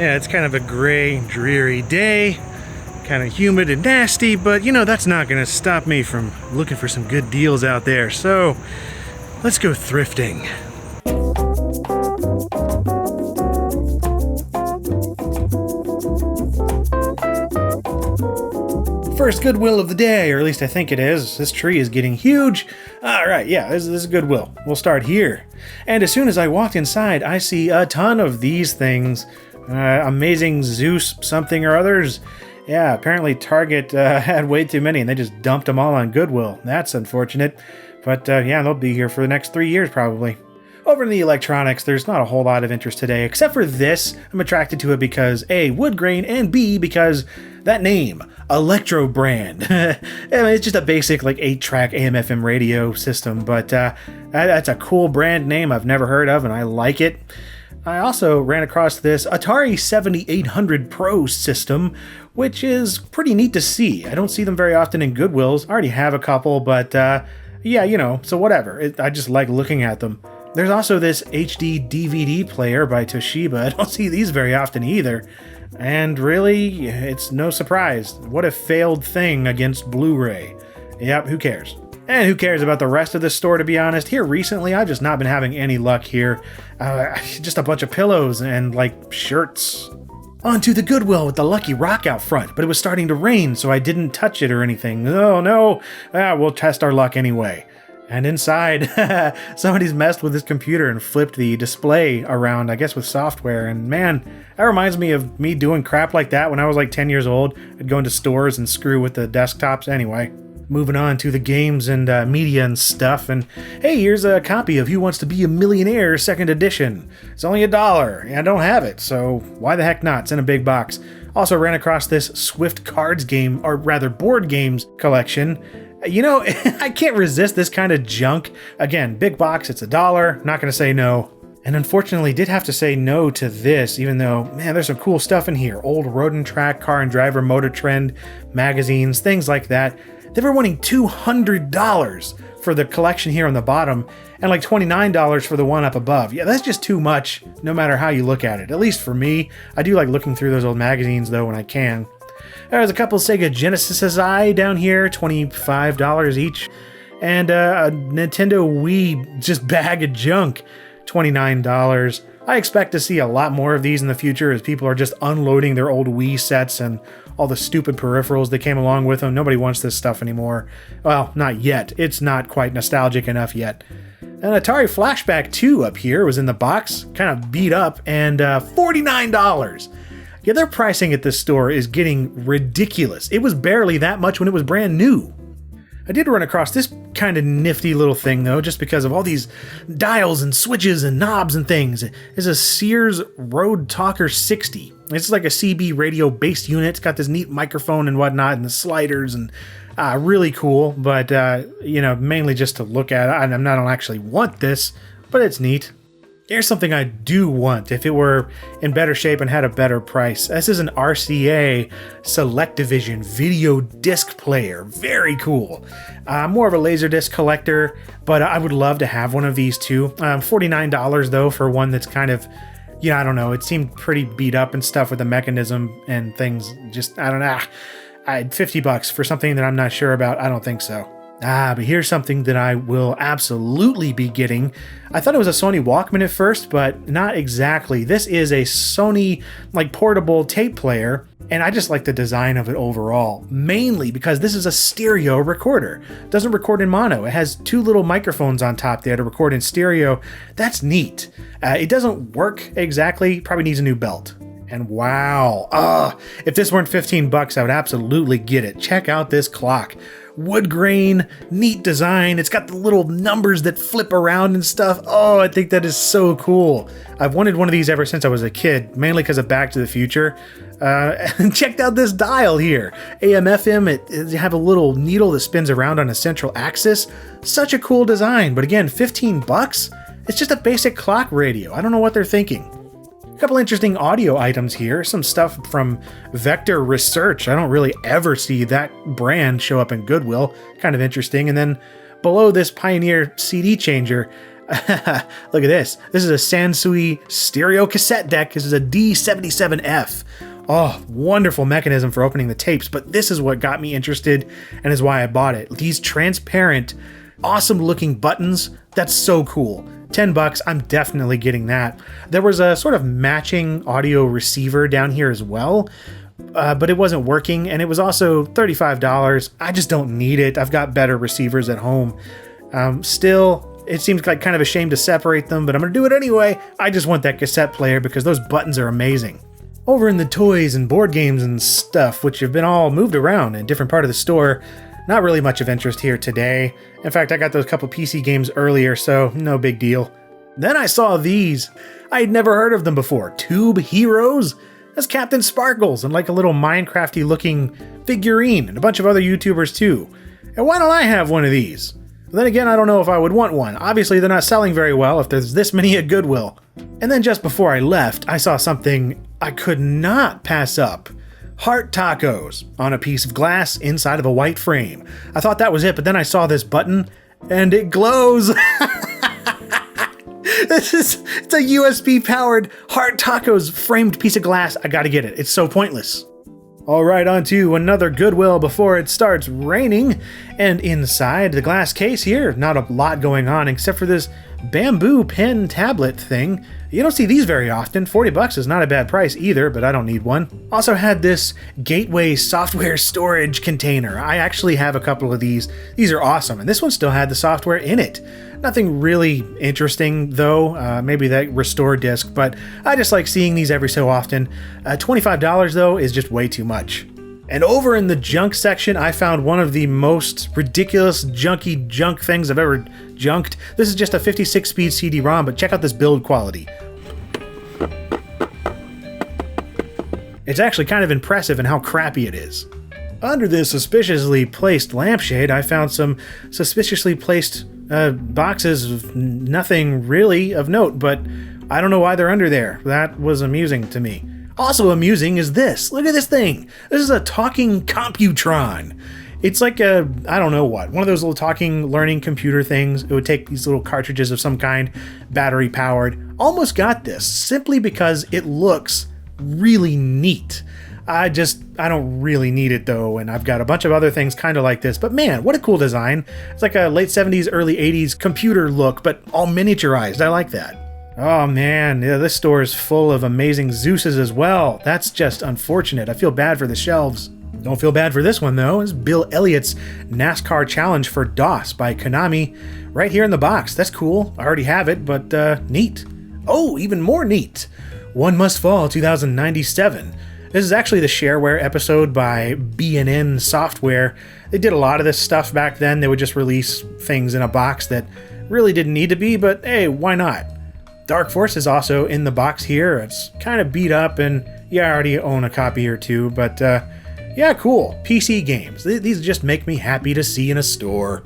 Yeah, it's kind of a gray, dreary day, kind of humid and nasty, but that's not going to stop me from looking for some good deals out there. So let's go thrifting. First Goodwill of the day, or at least I think it is. This tree is getting huge. All right, yeah, this is Goodwill. We'll start here. And as soon as I walked inside, I see a ton of these things. Amazing Zeus something or others. Yeah, apparently Target had way too many and they just dumped them all on Goodwill. That's unfortunate. But yeah, they'll be here for the next 3 years probably. Over in the electronics, there's not a whole lot of interest today, except for this. I'm attracted to it because A, wood grain, and B, because that name, Electro Brand. I mean, it's just a basic 8-track AM/FM radio system, but that's a cool brand name I've never heard of, and I like it. I also ran across this Atari 7800 Pro system, which is pretty neat to see. I don't see them very often in Goodwills. I already have a couple, but yeah, so whatever. I just like looking at them. There's also this HD DVD player by Toshiba. I don't see these very often either. And really, it's no surprise. What a failed thing against Blu-ray. Yep, who cares? And who cares about the rest of this store, to be honest? Here recently, I've just not been having any luck here. Just a bunch of pillows and, shirts. Onto the Goodwill with the Lucky Rock out front, but it was starting to rain, so I didn't touch it or anything. Oh, no. We'll test our luck anyway. And inside, somebody's messed with his computer and flipped the display around, I guess with software. And man, that reminds me of me doing crap like that when I was 10 years old. I'd go into stores and screw with the desktops anyway. Moving on to the games and media and stuff. And hey, here's a copy of Who Wants to Be a Millionaire 2nd edition. It's only $1. And I don't have it, so why the heck not? It's in a big box. Also ran across this Swift cards game, or rather board games collection. I can't resist this kind of junk. Again, big box, it's $1. Not going to say no. And unfortunately did have to say no to this, even though, man, there's some cool stuff in here. Old Road and Track, Car and Driver, Motor Trend, magazines, things like that. They were wanting $200 for the collection here on the bottom, and $29 for the one up above. Yeah, that's just too much, no matter how you look at it. At least for me. I do like looking through those old magazines, though, when I can. There's a couple Sega Genesis down here, $25 each. And a Nintendo Wii just bag of junk, $29. I expect to see a lot more of these in the future as people are just unloading their old Wii sets and all the stupid peripherals that came along with them. Nobody wants this stuff anymore. Well, not yet. It's not quite nostalgic enough yet. An Atari Flashback 2 up here was in the box, kind of beat up, and $49. Yeah, their pricing at this store is getting ridiculous. It was barely that much when it was brand new. I did run across this kind of nifty little thing, though, just because of all these dials and switches and knobs and things. It's a Sears Road Talker 60. It's like a CB radio-based unit. It's got this neat microphone and whatnot, and the sliders, and really cool. But, mainly just to look at it. I don't actually want this, but it's neat. Here's something I do want if it were in better shape and had a better price. This is an RCA Selectavision video disc player. Very cool. More of a Laserdisc collector, but I would love to have one of these too. $49 though for one that's kind of, I don't know. It seemed pretty beat up and stuff with the mechanism and things. Just, I don't know. $50 for something that I'm not sure about. I don't think so. But here's something that I will absolutely be getting. I thought it was a Sony Walkman at first, but not exactly. This is a Sony portable tape player, and I just like the design of it overall, mainly because this is a stereo recorder. It doesn't record in mono. It has 2 little microphones on top there to record in stereo. That's neat. It doesn't work exactly. Probably needs a new belt. And wow, if this weren't $15, I would absolutely get it. Check out this clock. Wood grain, neat design. It's got the little numbers that flip around and stuff. Oh, I think that is so cool. I've wanted one of these ever since I was a kid, mainly because of Back to the Future. And checked out this dial here. AM/FM, it have a little needle that spins around on a central axis. Such a cool design, but again, $15? It's just a basic clock radio. I don't know what they're thinking. Couple interesting audio items here. Some stuff from Vector Research. I don't really ever see that brand show up in Goodwill. Kind of interesting. And then below this Pioneer CD changer, Look at this. This is a Sansui stereo cassette deck. This is a D77F. Oh, wonderful mechanism for opening the tapes, but this is what got me interested and is why I bought it. These transparent, awesome looking buttons, that's so cool. $10, I'm definitely getting that. There was a sort of matching audio receiver down here as well, but it wasn't working, and it was also $35. I just don't need it. I've got better receivers at home. Still, it seems like kind of a shame to separate them, but I'm going to do it anyway. I just want that cassette player because those buttons are amazing. Over in the toys and board games and stuff, which have been all moved around in a different part of the store, not really much of interest here today. In fact, I got those couple PC games earlier, so no big deal. Then I saw these. I had never heard of them before. Tube Heroes? That's Captain Sparkles and like a little Minecrafty looking figurine, and a bunch of other YouTubers too. And why don't I have one of these? Then again, I don't know if I would want one. Obviously, they're not selling very well if there's this many at Goodwill. And then just before I left, I saw something I could not pass up. Heart tacos on a piece of glass inside of a white frame. I thought that was it, but then I saw this button and it glows. It's a USB powered Heart Tacos framed piece of glass. I gotta get it. It's so pointless. All right, on to another Goodwill before it starts raining. And inside the glass case here, not a lot going on except for this bamboo pen tablet thing. You don't see these very often. $40 is not a bad price either, but I don't need one. Also had this Gateway software storage container. I actually have a couple of these. These are awesome, and this one still had the software in it. Nothing really interesting though, maybe that restore disc, but I just like seeing these every so often. $25 though is just way too much. And over in the junk section, I found one of the most ridiculous junky junk things I've ever junked. This is just a 56-speed CD-ROM, but check out this build quality. It's actually kind of impressive in how crappy it is. Under this suspiciously placed lampshade, I found some suspiciously placed boxes of nothing really of note, but I don't know why they're under there. That was amusing to me. Also amusing is this. Look at this thing. This is a talking Computron. It's like a, I don't know what, one of those little talking learning computer things. It would take these little cartridges of some kind, battery powered. Almost got this simply because it looks really neat. I don't really need it though, and I've got a bunch of other things kind of like this, but man, what a cool design. It's like a late 70s, early 80s computer look, but all miniaturized. I like that. Oh man, yeah, this store is full of amazing Zeuses as well. That's just unfortunate. I feel bad for the shelves. Don't feel bad for this one though. It's Bill Elliott's NASCAR Challenge for DOS by Konami. Right here in the box. That's cool. I already have it, but neat. Oh, even more neat. One Must Fall 2097. This is actually the shareware episode by B&N Software. They did a lot of this stuff back then. They would just release things in a box that really didn't need to be, but hey, why not? Dark Force is also in the box here. It's kind of beat up, and yeah, I already own a copy or two, but yeah, cool. PC games. These just make me happy to see in a store.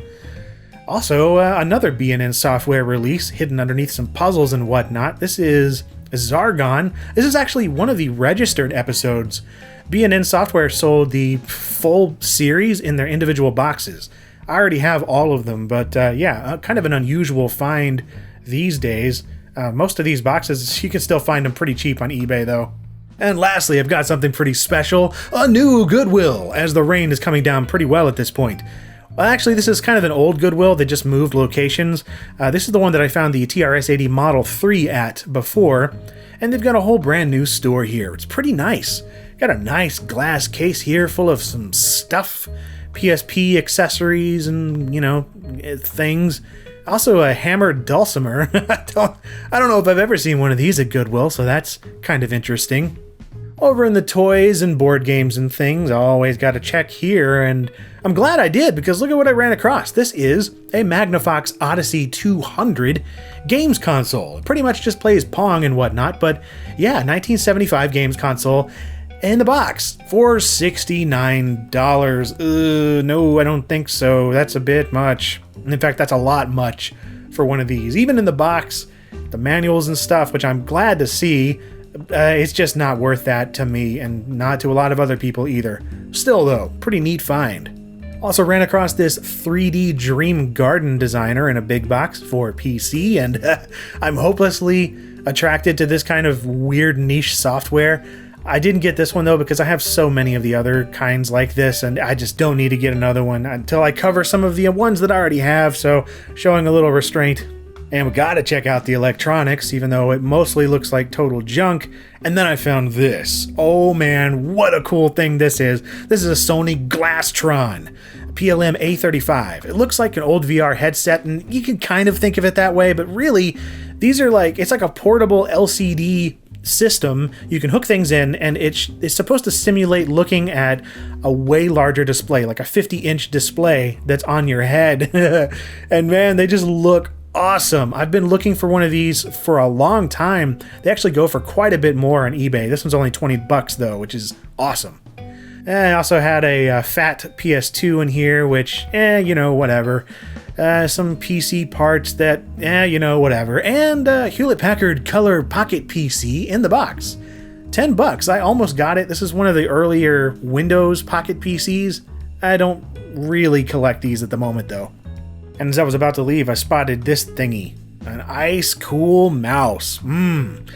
Also, another B&N Software release hidden underneath some puzzles and whatnot. This is Zargon. This is actually one of the registered episodes. B&N Software sold the full series in their individual boxes. I already have all of them, but yeah, kind of an unusual find these days. Most of these boxes, you can still find them pretty cheap on eBay though. And lastly, I've got something pretty special, a new Goodwill, as the rain is coming down pretty well at this point. Well, actually, this is kind of an old Goodwill that just moved locations. This is the one that I found the TRS-80 Model 3 at before, and they've got a whole brand new store here. It's pretty nice. Got a nice glass case here full of some stuff, PSP accessories and, you know, things. Also a hammered dulcimer. I don't know if I've ever seen one of these at Goodwill, so that's kind of interesting. Over in the toys and board games and things, I always got to check here, and I'm glad I did, because look at what I ran across. This is a Magnavox Odyssey 200 games console. It pretty much just plays Pong and whatnot, but yeah, 1975 games console in the box for $69. No, I don't think so. That's a bit much. In fact, that's a lot much for one of these. Even in the box, the manuals and stuff, which I'm glad to see, it's just not worth that to me, and not to a lot of other people either. Still though, pretty neat find. Also ran across this 3D Dream Garden Designer in a big box for PC, and I'm hopelessly attracted to this kind of weird niche software. I didn't get this one though because I have so many of the other kinds like this, and I just don't need to get another one until I cover some of the ones that I already have, so showing a little restraint. And we gotta check out the electronics, even though it mostly looks like total junk. And then I found this. Oh man, what a cool thing this is. This is a Sony Glasstron PLM A35. It looks like an old VR headset, and you can kind of think of it that way, but really, these are it's like a portable LCD system. You can hook things in, and it's supposed to simulate looking at a way larger display, like a 50-inch display that's on your head. And man, they just look awesome. I've been looking for one of these for a long time. They actually go for quite a bit more on eBay. This one's only $20 though, which is awesome. And I also had a fat PS2 in here, which, whatever. Some PC parts that, whatever. And Hewlett-Packard Color Pocket PC in the box. $10. I almost got it. This is one of the earlier Windows Pocket PCs. I don't really collect these at the moment though. And as I was about to leave, I spotted this thingy. An ice cool mouse. And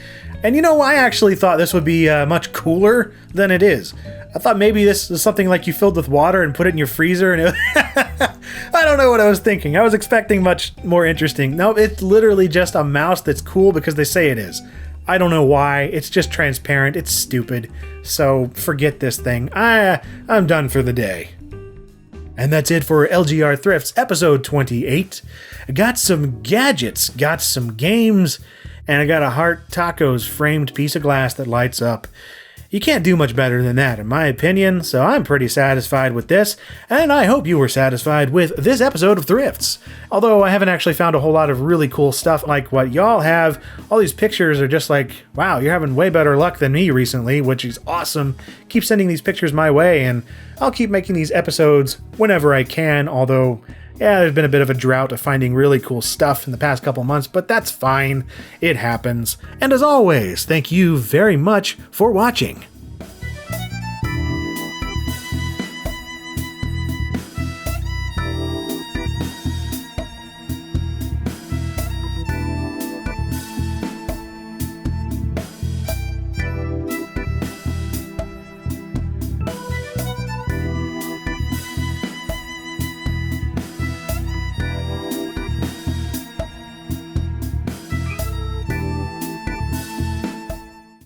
I actually thought this would be much cooler than it is. I thought maybe this is something like you filled with water and put it in your freezer, and I don't know what I was thinking. I was expecting much more interesting. No, it's literally just a mouse that's cool because they say it is. I don't know why. It's just transparent. It's stupid. So forget this thing. I'm done for the day. And that's it for LGR Thrifts episode 28. I got some gadgets, got some games, and I got a Heart Tacos framed piece of glass that lights up. You can't do much better than that, in my opinion, so I'm pretty satisfied with this, and I hope you were satisfied with this episode of Thrifts. Although I haven't actually found a whole lot of really cool stuff like what y'all have. All these pictures are just like, wow, you're having way better luck than me recently, which is awesome. Keep sending these pictures my way, and I'll keep making these episodes whenever I can, although, yeah, there's been a bit of a drought of finding really cool stuff in the past couple months, but that's fine. It happens. And as always, thank you very much for watching.